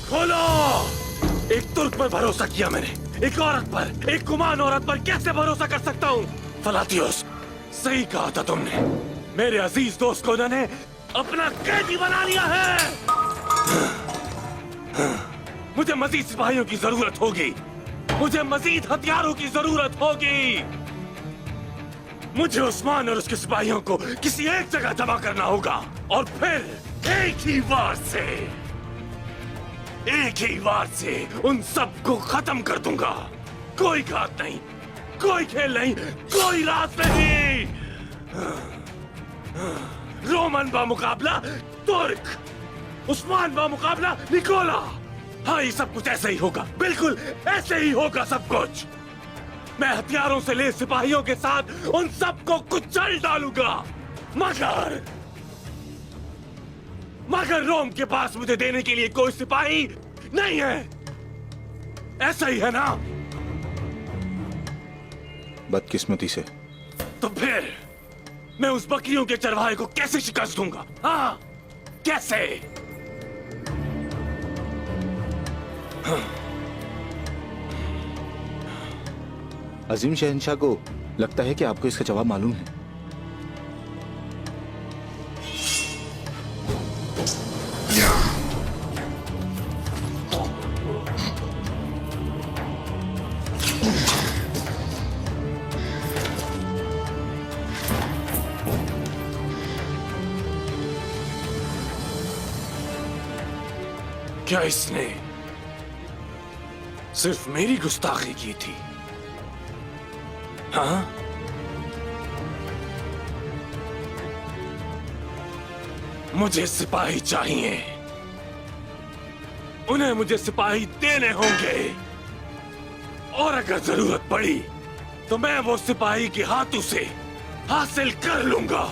खोलो। एक तुर्क पर भरोसा किया मैंने, एक औरत पर, एक गुमान औरत पर कैसे भरोसा कर सकता हूँ? फलातियोस, सही कहा था तुमने। मेरे अजीज दोस्त को उन्होंने अपना कैदी बना लिया है। मुझे मजीद सिपाहियों की जरूरत होगी, मुझे मजीद हथियारों की जरूरत होगी। मुझे उस्मान और उसके सिपाहियों को किसी एक जगह जमा करना होगा और फिर एक ही वार से उन सबको खत्म कर दूंगा। कोई घात नहीं, कोई खेल नहीं, कोई रात नहीं। रोमन बा मुकाबला तुर्क, उस्मान बा मुकाबला निकोला। हाँ, ये सब कुछ ऐसे ही होगा, बिल्कुल ऐसे ही होगा सब कुछ। मैं हथियारों से ले सिपाहियों के साथ उन सबको कुचल डालूंगा। मगर रोम के पास मुझे देने के लिए कोई सिपाही नहीं है। ऐसा ही है ना? बदकिस्मती से। तो फिर मैं उस बकरियों के चरवाहे को कैसे शिकस्त दूंगा? हाँ, कैसे? अजीम शहंशाह को लगता है कि आपको इसका जवाब मालूम है। क्या इसने सिर्फ मेरी गुस्ताखी की थी? हाँ? मुझे सिपाही चाहिए, उन्हें मुझे सिपाही देने होंगे, और अगर जरूरत पड़ी तो मैं वो सिपाही के हाथों से हासिल कर लूंगा।